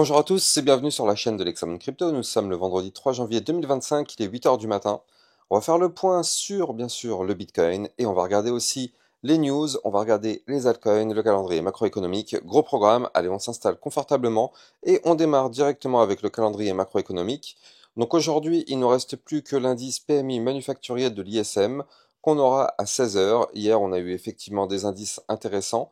Bonjour à tous et bienvenue sur la chaîne de l'Examen Crypto. Nous sommes le vendredi 3 janvier 2025, il est 8 heures du matin. On va faire le point sur, bien sûr, le Bitcoin et on va regarder aussi les news, on va regarder les altcoins, le calendrier macroéconomique. Gros programme, allez, on s'installe confortablement et on démarre directement avec le calendrier macroéconomique. Donc aujourd'hui, il ne nous reste plus que l'indice PMI manufacturier de l'ISM qu'on aura à 16 heures. Hier, on a eu effectivement des indices intéressants.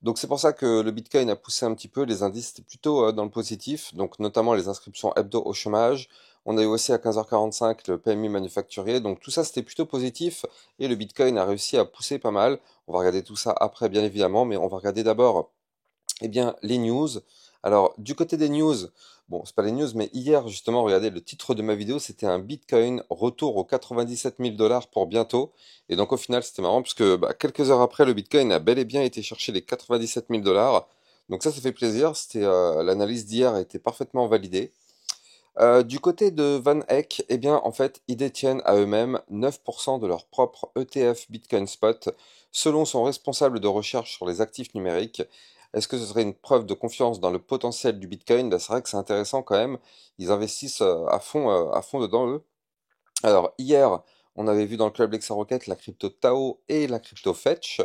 Donc c'est pour ça que le Bitcoin a poussé un petit peu, les indices étaient plutôt dans le positif, donc notamment les inscriptions hebdo au chômage. On a eu aussi à 15h45 le PMI manufacturier, donc tout ça c'était plutôt positif et le Bitcoin a réussi à pousser pas mal. On va regarder tout ça après bien évidemment, mais on va regarder d'abord bien, les news. Alors, du côté des news, bon, c'est pas les news, mais hier, justement, regardez, le titre de ma vidéo, c'était un Bitcoin retour aux 97 000 dollars pour bientôt. Et donc, au final, c'était marrant, parce que quelques heures après, le Bitcoin a bel et bien été chercher les 97 000 dollars. Donc ça fait plaisir. L'analyse d'hier a été parfaitement validée. Du côté de Van Eck, eh bien, en fait, ils détiennent à eux-mêmes 9% de leur propre ETF Bitcoin Spot, selon son responsable de recherche sur les actifs numériques. Est-ce que ce serait une preuve de confiance dans le potentiel du Bitcoin? C'est vrai que c'est intéressant quand même. Ils investissent à fond dedans, eux. Alors, hier, on avait vu dans le club Lexa Rocket la crypto Tao et la crypto Fetch.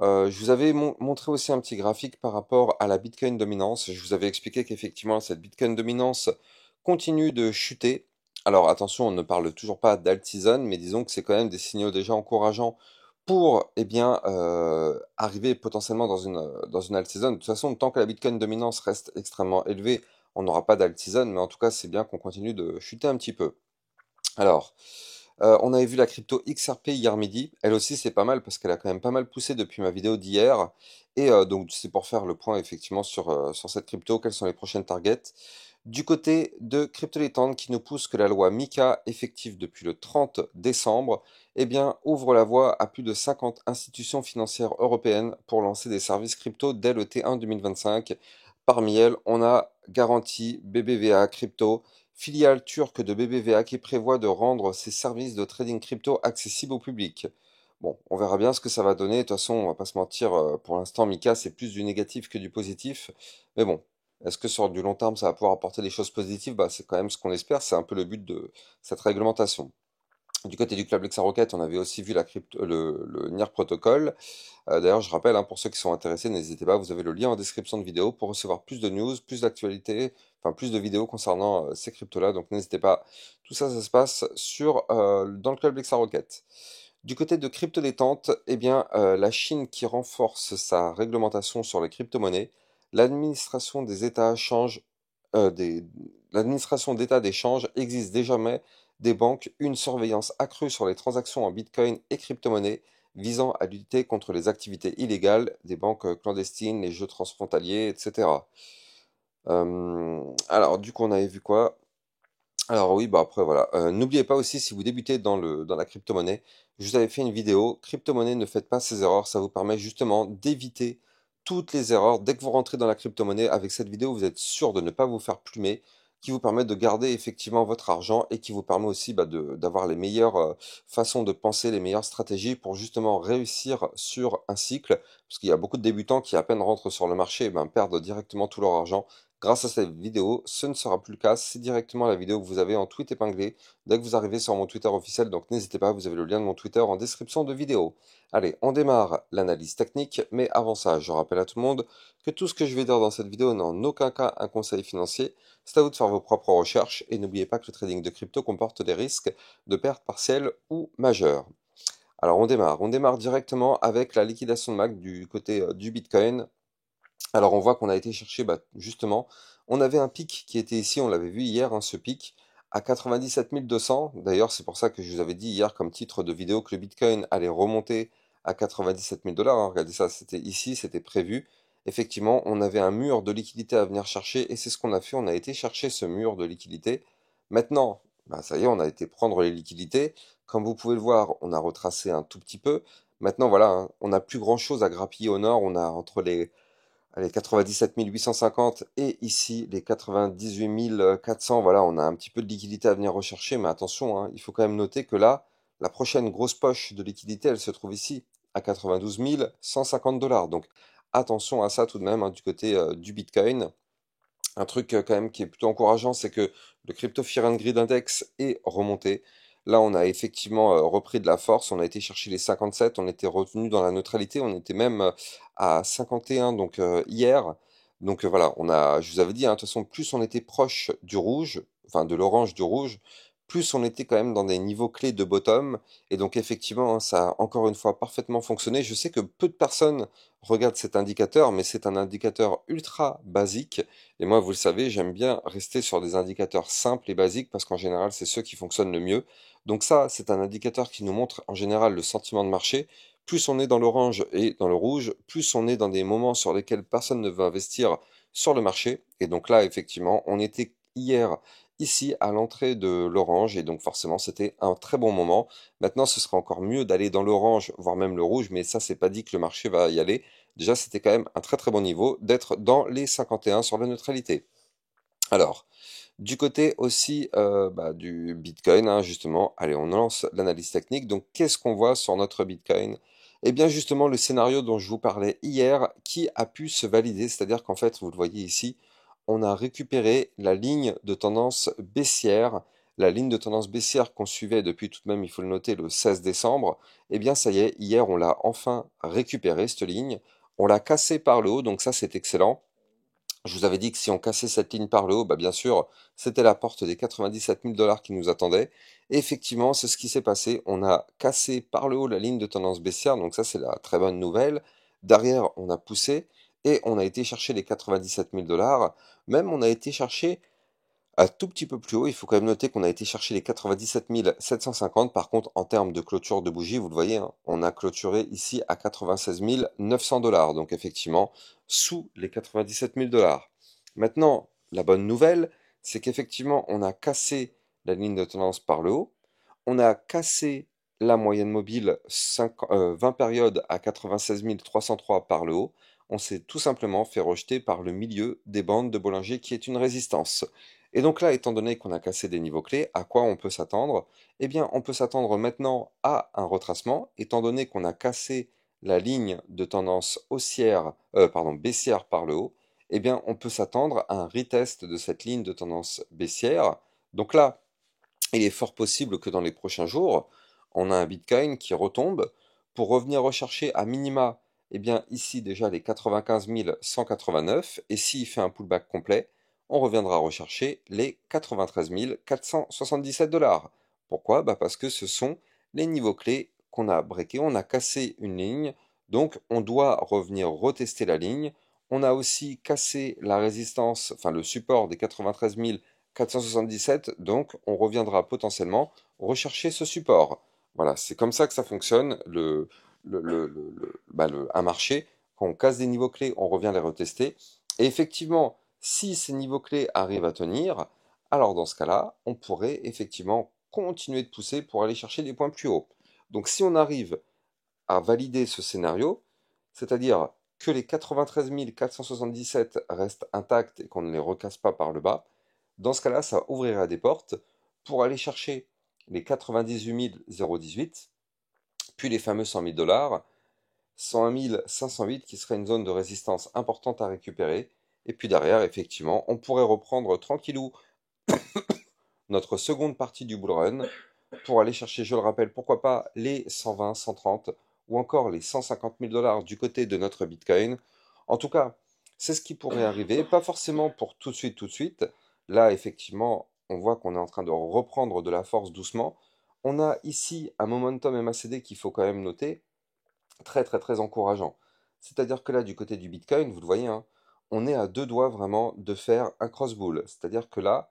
Je vous avais montré aussi un petit graphique par rapport à la Bitcoin dominance. Je vous avais expliqué qu'effectivement, cette Bitcoin dominance continue de chuter. Alors attention, on ne parle toujours pas d'alt-season, mais disons que c'est quand même des signaux déjà encourageants pour arriver potentiellement dans une alt-season. De toute façon, tant que la Bitcoin dominance reste extrêmement élevée, on n'aura pas d'alt-season, mais en tout cas, c'est bien qu'on continue de chuter un petit peu. Alors, on avait vu la crypto XRP hier midi. Elle aussi, c'est pas mal parce qu'elle a quand même pas mal poussé depuis ma vidéo d'hier. Et donc, c'est pour faire le point effectivement sur cette crypto, quelles sont les prochaines targets. Du côté de CryptoLitande qui nous pousse que la loi MiCA, effective depuis le 30 décembre, eh bien, ouvre la voie à plus de 50 institutions financières européennes pour lancer des services crypto dès le T1 2025. Parmi elles, on a Garantie, BBVA Crypto, filiale turque de BBVA qui prévoit de rendre ses services de trading crypto accessibles au public. Bon, on verra bien ce que ça va donner. De toute façon, on va pas se mentir, pour l'instant, Mika, c'est plus du négatif que du positif. Mais bon, est-ce que sur du long terme, ça va pouvoir apporter des choses positives? C'est quand même ce qu'on espère. C'est un peu le but de cette réglementation. Du côté du club Lexa Rocket, on avait aussi vu le NIR Protocol. D'ailleurs, je rappelle, hein, pour ceux qui sont intéressés, n'hésitez pas, vous avez le lien en description de vidéo pour recevoir plus de news, plus d'actualités, enfin plus de vidéos concernant ces cryptos-là. Donc n'hésitez pas. Tout ça, ça se passe dans le club Lexa Rocket. Du côté de crypto détente, eh bien, la Chine qui renforce sa réglementation sur les crypto-monnaies, l'administration des États change, des, l'administration d'État d'échange exige désormais des banques une surveillance accrue sur les transactions en Bitcoin et crypto-monnaies visant à lutter contre les activités illégales des banques clandestines, les jeux transfrontaliers, etc. Alors, du coup, on avait vu quoi? Alors oui, après voilà. N'oubliez pas aussi, si vous débutez dans la crypto-monnaie, je vous avais fait une vidéo, crypto-monnaie, ne faites pas ces erreurs, ça vous permet justement d'éviter toutes les erreurs. Dès que vous rentrez dans la crypto-monnaie, avec cette vidéo, vous êtes sûr de ne pas vous faire plumer, qui vous permet de garder effectivement votre argent et qui vous permet aussi d'avoir les meilleures façons de penser, les meilleures stratégies pour justement réussir sur un cycle, parce qu'il y a beaucoup de débutants qui à peine rentrent sur le marché, perdent directement tout leur argent. Grâce à cette vidéo, ce ne sera plus le cas, c'est directement la vidéo que vous avez en tweet épinglé dès que vous arrivez sur mon Twitter officiel, donc n'hésitez pas, vous avez le lien de mon Twitter en description de vidéo. Allez, on démarre l'analyse technique, mais avant ça, je rappelle à tout le monde que tout ce que je vais dire dans cette vidéo n'est en aucun cas un conseil financier, c'est à vous de faire vos propres recherches, et n'oubliez pas que le trading de crypto comporte des risques de pertes partielles ou majeures. Alors on démarre directement avec la liquidation de MAC du côté du Bitcoin. Alors on voit qu'on a été chercher, justement, on avait un pic qui était ici, on l'avait vu hier, hein, ce pic, à 97 200. D'ailleurs, c'est pour ça que je vous avais dit hier comme titre de vidéo que le Bitcoin allait remonter à 97 000 dollars. Regardez ça, c'était ici, c'était prévu. Effectivement, on avait un mur de liquidité à venir chercher et c'est ce qu'on a fait, on a été chercher ce mur de liquidité. Maintenant, ça y est, on a été prendre les liquidités. Comme vous pouvez le voir, on a retracé un tout petit peu. Maintenant, voilà, hein, on n'a plus grand-chose à grappiller au nord. On a entre les allez, 97 850 et ici les 98 400. Voilà, on a un petit peu de liquidité à venir rechercher, mais attention, hein, il faut quand même noter que là, la prochaine grosse poche de liquidité, elle se trouve ici, à 92 150 dollars. Donc attention à ça tout de même, hein, du côté du Bitcoin. Un truc quand même qui est plutôt encourageant, c'est que le Crypto Fear and Greed Index est remonté. Là, on a effectivement repris de la force. On a été chercher les 57, on était revenu dans la neutralité. On était même à 51 donc hier. Donc voilà, je vous avais dit, hein, de toute façon, plus on était proche du rouge, enfin de l'orange du rouge, plus on était quand même dans des niveaux clés de bottom. Et donc effectivement, hein, ça a encore une fois parfaitement fonctionné. Je sais que peu de personnes regardent cet indicateur, mais c'est un indicateur ultra basique. Et moi, vous le savez, j'aime bien rester sur des indicateurs simples et basiques parce qu'en général, c'est ceux qui fonctionnent le mieux. Donc ça, c'est un indicateur qui nous montre en général le sentiment de marché. Plus on est dans l'orange et dans le rouge, plus on est dans des moments sur lesquels personne ne veut investir sur le marché. Et donc là, effectivement, on était hier ici à l'entrée de l'orange et donc forcément, c'était un très bon moment. Maintenant, ce serait encore mieux d'aller dans l'orange, voire même le rouge, mais ça, c'est pas dit que le marché va y aller. Déjà, c'était quand même un très très bon niveau d'être dans les 51 sur la neutralité. Alors, du côté aussi du Bitcoin, hein, justement, allez, on lance l'analyse technique. Donc, qu'est-ce qu'on voit sur notre Bitcoin? Eh bien, justement, le scénario dont je vous parlais hier, qui a pu se valider, c'est-à-dire qu'en fait, vous le voyez ici, on a récupéré la ligne de tendance baissière, la ligne de tendance baissière qu'on suivait depuis tout de même, il faut le noter, le 16 décembre. Eh bien, ça y est, hier, on l'a enfin récupéré, cette ligne. On l'a cassée par le haut, donc ça, c'est excellent. Je vous avais dit que si on cassait cette ligne par le haut, bah bien sûr, c'était la porte des 97 000 dollars qui nous attendait. Et effectivement, c'est ce qui s'est passé. On a cassé par le haut la ligne de tendance baissière, donc ça c'est la très bonne nouvelle. Derrière, on a poussé et on a été chercher les 97 000 dollars. Même on a été chercher un tout petit peu plus haut. Il faut quand même noter qu'on a été chercher les 97 750. Par contre, en termes de clôture de bougie, vous le voyez, hein, on a clôturé ici à 96 900 dollars. Donc effectivement, sous les 97 000 dollars. Maintenant, la bonne nouvelle, c'est qu'effectivement, on a cassé la ligne de tendance par le haut. On a cassé la moyenne mobile 20 périodes à 96 303 par le haut. On s'est tout simplement fait rejeter par le milieu des bandes de Bollinger qui est une résistance. Et donc là, étant donné qu'on a cassé des niveaux clés, à quoi on peut s'attendre? Eh bien, on peut s'attendre maintenant à un retracement, étant donné qu'on a cassé la ligne de tendance baissière par le haut. Eh bien, on peut s'attendre à un retest de cette ligne de tendance baissière. Donc là, il est fort possible que dans les prochains jours, on a un Bitcoin qui retombe pour revenir rechercher à minima, eh bien ici déjà les 95 189, et s'il fait un pullback complet, on reviendra rechercher les 93 477 dollars. Pourquoi? Bah parce que ce sont les niveaux clés qu'on a breakés, on a cassé une ligne, donc on doit revenir retester la ligne. On a aussi cassé la résistance, enfin le support des 93 477, donc on reviendra potentiellement rechercher ce support. Voilà, c'est comme ça que ça fonctionne, un marché. Quand on casse des niveaux clés, on revient les retester. Et effectivement, si ces niveaux clés arrivent à tenir, alors dans ce cas-là, on pourrait effectivement continuer de pousser pour aller chercher des points plus hauts. Donc si on arrive à valider ce scénario, c'est-à-dire que les 93 477 restent intacts et qu'on ne les recasse pas par le bas, dans ce cas-là, ça ouvrira des portes pour aller chercher les 98 018, puis les fameux 100 000 dollars, 101 508 qui serait une zone de résistance importante à récupérer. Et puis derrière, effectivement, on pourrait reprendre tranquillou notre seconde partie du bull run pour aller chercher, je le rappelle, pourquoi pas les 120, 130 ou encore les 150 000 dollars du côté de notre Bitcoin. En tout cas, c'est ce qui pourrait arriver, pas forcément pour tout de suite, tout de suite. Là, effectivement, on voit qu'on est en train de reprendre de la force doucement. On a ici un momentum MACD qu'il faut quand même noter, très très très encourageant. C'est-à-dire que là, du côté du Bitcoin, vous le voyez, hein, on est à deux doigts vraiment de faire un cross bull. C'est-à-dire que là,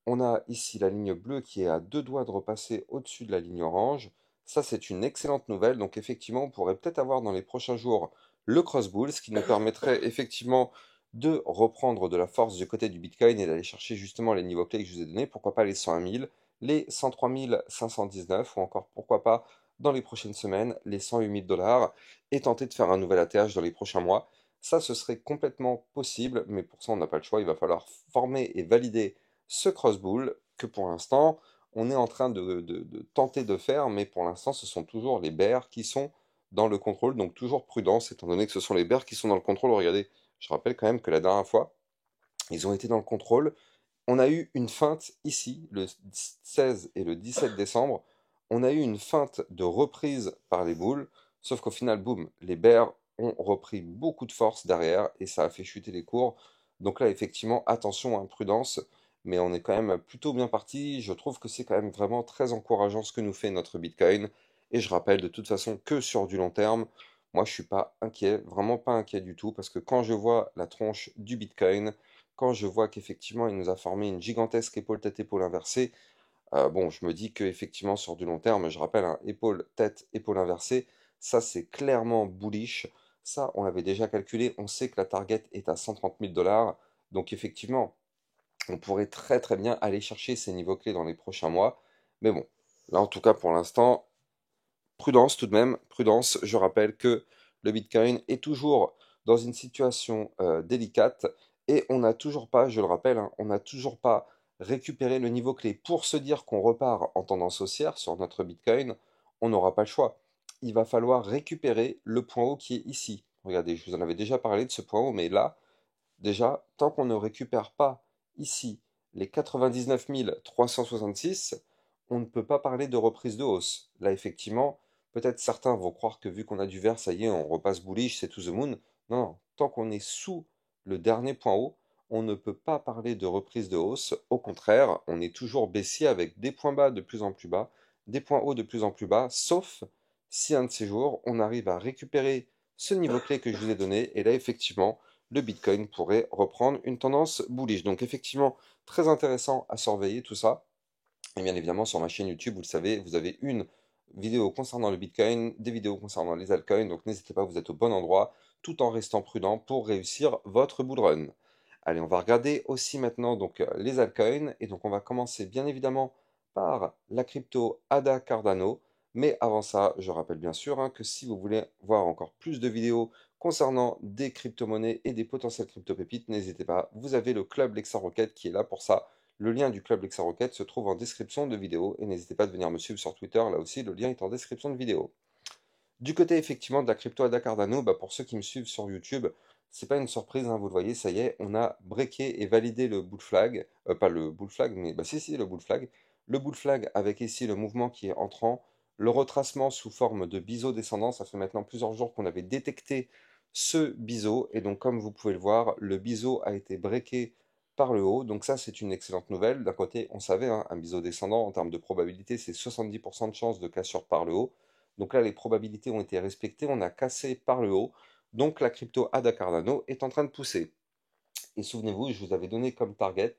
on a ici la ligne bleue qui est à deux doigts de repasser au-dessus de la ligne orange. Ça, c'est une excellente nouvelle. Donc, effectivement, on pourrait peut-être avoir dans les prochains jours le cross-bull, ce qui nous permettrait effectivement de reprendre de la force du côté du Bitcoin et d'aller chercher justement les niveaux clés que je vous ai donnés. Pourquoi pas les 101 000, les 103 519 ou encore pourquoi pas dans les prochaines semaines les 108 000 dollars et tenter de faire un nouvel ATH dans les prochains mois. Ça, ce serait complètement possible, mais pour ça, on n'a pas le choix. Il va falloir former et valider ce cross-bull que pour l'instant, on est en train de tenter de faire, mais pour l'instant, ce sont toujours les bears qui sont dans le contrôle, donc toujours prudence, étant donné que ce sont les bears qui sont dans le contrôle. Regardez, je rappelle quand même que la dernière fois, Ils ont été dans le contrôle. On a eu une feinte ici, le 16 et le 17 décembre. On a eu une feinte de reprise par les bulls, sauf qu'au final, boum, les bears ont repris beaucoup de force derrière et ça a fait chuter les cours. Donc là, effectivement, attention, hein, prudence, mais on est quand même plutôt bien parti. Je trouve que c'est quand même vraiment très encourageant ce que nous fait notre Bitcoin. Et je rappelle de toute façon que sur du long terme, moi je suis pas inquiet, vraiment pas inquiet du tout, parce que quand je vois la tronche du Bitcoin, quand je vois qu'effectivement il nous a formé une gigantesque épaule tête épaule inversée, bon, je me dis qu'effectivement sur du long terme, je rappelle, un épaule tête épaule inversée, ça c'est clairement bullish. Ça, on l'avait déjà calculé, on sait que la target est à 130 000 dollars. Donc effectivement, on pourrait très très bien aller chercher ces niveaux clés dans les prochains mois. Mais bon, là en tout cas pour l'instant, prudence tout de même, prudence. Je rappelle que le Bitcoin est toujours dans une situation délicate et on n'a toujours pas, je le rappelle, hein, on n'a toujours pas récupéré le niveau clé. Pour se dire qu'on repart en tendance haussière sur notre Bitcoin, on n'aura pas le choix. Il va falloir récupérer le point haut qui est ici. Regardez, je vous en avais déjà parlé de ce point haut, mais là, déjà, tant qu'on ne récupère pas ici les 99 366, on ne peut pas parler de reprise de hausse. Là, effectivement, peut-être certains vont croire que vu qu'on a du vert, ça y est, on repasse bullish, c'est to the moon. Non, non, tant qu'on est sous le dernier point haut, on ne peut pas parler de reprise de hausse. Au contraire, on est toujours baissier avec des points bas de plus en plus bas, des points hauts de plus en plus bas, sauf si un de ces jours, on arrive à récupérer ce niveau clé que je vous ai donné. Et là, effectivement, le Bitcoin pourrait reprendre une tendance bullish. Donc effectivement, très intéressant à surveiller tout ça. Et bien évidemment, sur ma chaîne YouTube, vous le savez, vous avez une vidéo concernant le Bitcoin, des vidéos concernant les altcoins, donc n'hésitez pas, vous êtes au bon endroit, tout en restant prudent pour réussir votre bull run. Allez, on va regarder aussi maintenant donc les altcoins, et donc on va commencer bien évidemment par la crypto ADA Cardano, mais avant ça, je rappelle bien sûr hein, que si vous voulez voir encore plus de vidéos concernant des crypto-monnaies et des potentielles crypto-pépites, n'hésitez pas, vous avez le club Lexa Rocket qui est là pour ça. Le lien du club Lexa Rocket se trouve en description de vidéo et n'hésitez pas à venir me suivre sur Twitter, là aussi le lien est en description de vidéo. Du côté effectivement de la crypto Ada Cardano, bah, pour ceux qui me suivent sur YouTube, c'est pas une surprise, hein, vous le voyez, ça y est, on a breaké et validé le bull flag, pas le bull flag, mais bah si, le bull flag. Le bull flag avec ici le mouvement qui est entrant, le retracement sous forme de biseau descendant, ça fait maintenant plusieurs jours qu'on avait détecté ce biseau, et donc comme vous pouvez le voir, le biseau a été breaké par le haut, donc ça c'est une excellente nouvelle. D'un côté, on savait, hein, un biseau descendant en termes de probabilité, c'est 70% de chance de cassure par le haut. Donc là, les probabilités ont été respectées, on a cassé par le haut. Donc la crypto ADA Cardano est en train de pousser. Et souvenez-vous, je vous avais donné comme target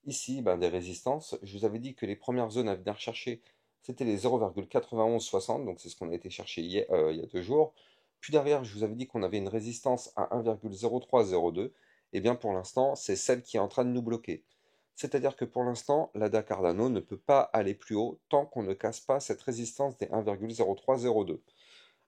ici ben, des résistances. Je vous avais dit que les premières zones à venir chercher, c'était les 0,9160, donc c'est ce qu'on a été chercher hier, il y a 2 jours. Puis derrière, je vous avais dit qu'on avait une résistance à 1,0302. Et bien pour l'instant, c'est celle qui est en train de nous bloquer. C'est-à-dire que pour l'instant, l'ADA Cardano ne peut pas aller plus haut tant qu'on ne casse pas cette résistance des 1,0302.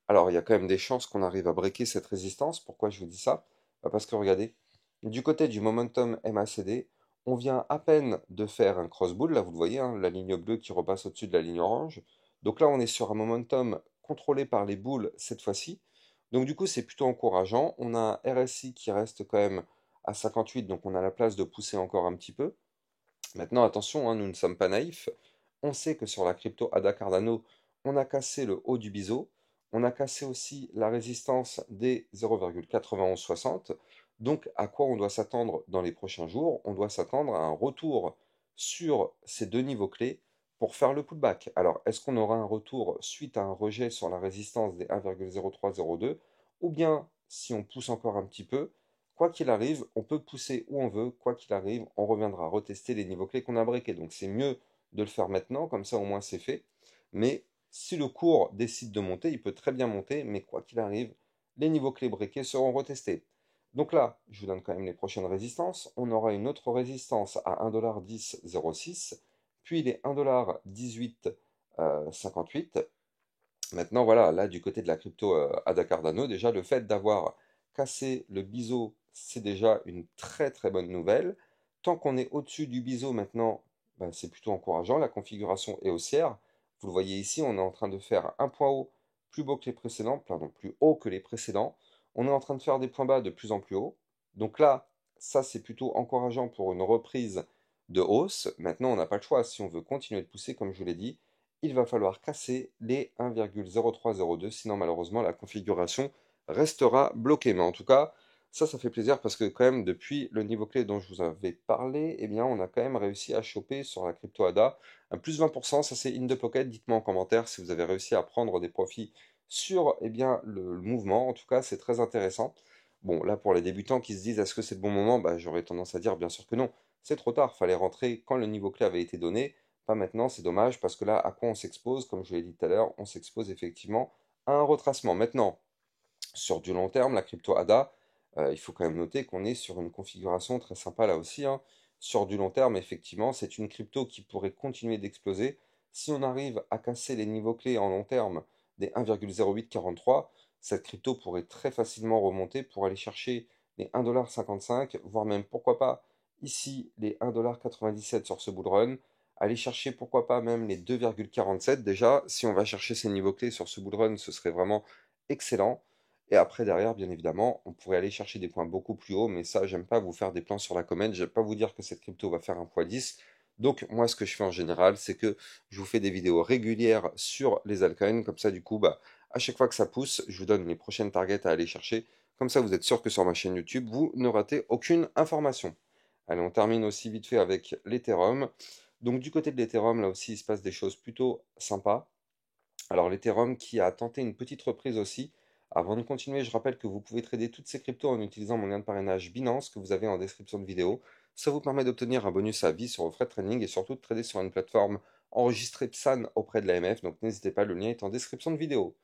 Alors, il y a quand même des chances qu'on arrive à breaker cette résistance. Pourquoi je vous dis ça? Parce que regardez, du côté du momentum MACD, on vient à peine de faire un cross bull. Là, vous le voyez, hein, la ligne bleue qui repasse au-dessus de la ligne orange. Donc là, on est sur un momentum contrôlé par les bulls cette fois-ci. Donc du coup, c'est plutôt encourageant. On a un RSI qui reste quand même à 58, donc on a la place de pousser encore un petit peu. Maintenant, attention, hein, nous ne sommes pas naïfs. On sait que sur la crypto ADA Cardano, on a cassé le haut du biseau. On a cassé aussi la résistance des 0,9160. Donc, à quoi on doit s'attendre dans les prochains jours? On doit s'attendre à un retour sur ces deux niveaux clés pour faire le pullback. Alors, est-ce qu'on aura un retour suite à un rejet sur la résistance des 1,0302 ou bien, si on pousse encore un petit peu, quoi qu'il arrive, on peut pousser où on veut, quoi qu'il arrive, on reviendra retester les niveaux clés qu'on a breakés. Donc c'est mieux de le faire maintenant, comme ça au moins c'est fait. Mais si le cours décide de monter, il peut très bien monter, mais quoi qu'il arrive, les niveaux clés breakés seront retestés. Donc là, je vous donne quand même les prochaines résistances. On aura une autre résistance à 1,1006, puis les 1,1858. Maintenant, voilà, là, du côté de la crypto ADA Cardano, déjà, le fait d'avoir cassé le biseau, c'est déjà une très très bonne nouvelle. Tant qu'on est au-dessus du biseau maintenant, ben, c'est plutôt encourageant. La configuration est haussière. Vous le voyez ici, on est en train de faire un point haut plus beau que les précédents, pardon, plus haut que les précédents. On est en train de faire des points bas de plus en plus haut. Donc là, Ça, c'est plutôt encourageant pour une reprise de hausse. Maintenant, on n'a pas le choix. Si on veut continuer de pousser, comme je vous l'ai dit, il va falloir casser les 1,0302. Sinon, malheureusement, la configuration restera bloquée. Mais en tout cas, ça fait plaisir parce que quand même, depuis le niveau clé dont je vous avais parlé, eh bien, on a quand même réussi à choper sur la crypto ADA un plus 20%. Ça, c'est in the pocket. Dites-moi en commentaire si vous avez réussi à prendre des profits sur eh bien, le mouvement. En tout cas, c'est très intéressant. Bon, là, pour les débutants qui se disent est-ce que c'est le bon moment, bah, j'aurais tendance à dire bien sûr que non. C'est trop tard, fallait rentrer quand le niveau clé avait été donné, pas maintenant, c'est dommage parce que là, à quoi on s'expose? Comme je l'ai dit tout à l'heure, on s'expose effectivement à un retracement. Maintenant, sur du long terme, la crypto ADA, il faut quand même noter qu'on est sur une configuration très sympa là aussi, hein. Sur du long terme, effectivement, c'est une crypto qui pourrait continuer d'exploser. Si on arrive à casser les niveaux clés en long terme des 1,0843, cette crypto pourrait très facilement remonter pour aller chercher les 1,55$, voire même pourquoi pas ici les 1,97$ sur ce bull run, aller chercher pourquoi pas même les 2,47$. Déjà, si on va chercher ces niveaux clés sur ce bull run, ce serait vraiment excellent. Et après, derrière, bien évidemment, on pourrait aller chercher des points beaucoup plus hauts, mais ça, j'aime pas vous faire des plans sur la comète, j'aime pas vous dire que cette crypto va faire un x10. Donc, moi, ce que je fais en général, c'est que je vous fais des vidéos régulières sur les altcoins, comme ça, du coup, bah, à chaque fois que ça pousse, je vous donne les prochaines targets à aller chercher. Comme ça, vous êtes sûr que sur ma chaîne YouTube, vous ne ratez aucune information. Allez, on termine aussi vite fait avec l'Ethereum. Donc, du côté de l'Ethereum, là aussi, il se passe des choses plutôt sympas. Alors l'Ethereum qui a tenté une petite reprise aussi. Avant de continuer, je rappelle que vous pouvez trader toutes ces cryptos en utilisant mon lien de parrainage Binance que vous avez en description de vidéo. Ça vous permet d'obtenir un bonus à vie sur vos frais de trading et surtout de trader sur une plateforme enregistrée PSAN auprès de l'AMF. Donc n'hésitez pas, le lien est en description de vidéo.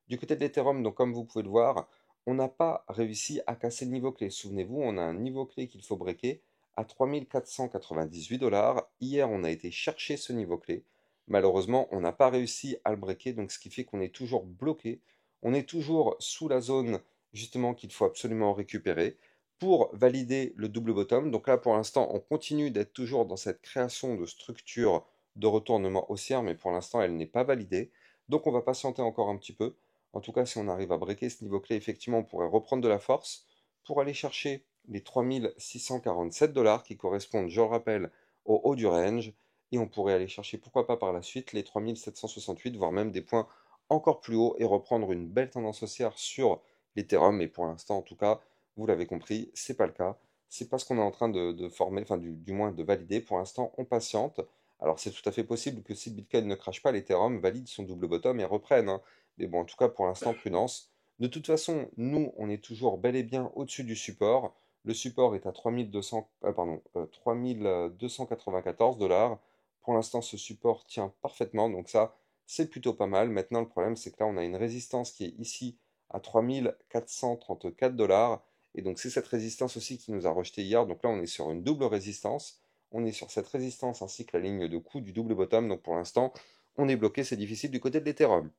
Du côté de l'Ethereum, donc comme vous pouvez le voir, on n'a pas réussi à casser le niveau clé. Souvenez-vous, on a un niveau clé qu'il faut breaker à 3 498$. Hier, on a été chercher ce niveau clé. Malheureusement, on n'a pas réussi à le breaker, donc ce qui fait qu'on est toujours bloqué. On est toujours sous la zone justement qu'il faut absolument récupérer pour valider le double bottom. Donc là, pour l'instant, on continue d'être toujours dans cette création de structure de retournement haussière, mais pour l'instant, elle n'est pas validée. Donc on va patienter encore un petit peu. En tout cas, si on arrive à breaker ce niveau clé, effectivement, on pourrait reprendre de la force pour aller chercher les 3 647$ qui correspondent, je le rappelle, au haut du range. Et on pourrait aller chercher, pourquoi pas par la suite, les 3 768, voire même des points encore plus hauts et reprendre une belle tendance haussière sur l'Ethereum. Mais pour l'instant, en tout cas, vous l'avez compris, c'est pas le cas. C'est pas ce qu'on est en train de former, enfin du moins de valider. Pour l'instant, on patiente. Alors c'est tout à fait possible que si le Bitcoin ne crache pas, l'Ethereum valide son double bottom et reprenne, hein. Mais bon, en tout cas, pour l'instant, prudence. De toute façon, nous, on est toujours bel et bien au-dessus du support. Le support est à 3294$. Pour l'instant, ce support tient parfaitement, donc ça, c'est plutôt pas mal. Maintenant, le problème, c'est que là, on a une résistance qui est ici à 3434$. Et donc, c'est cette résistance aussi qui nous a rejeté hier. Donc là, on est sur une double résistance. On est sur cette résistance ainsi que la ligne de coup du double bottom. Donc pour l'instant, on est bloqué, c'est difficile du côté de l'Ethereum.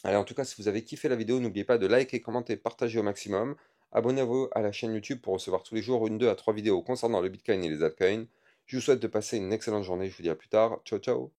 Allez, en tout cas, si vous avez kiffé la vidéo, n'oubliez pas de liker, commenter, partager au maximum. Abonnez-vous à la chaîne YouTube pour recevoir tous les jours une, 2 à 3 vidéos concernant le Bitcoin et les altcoins. Je vous souhaite de passer une excellente journée. Je vous dis à plus tard. Ciao, ciao.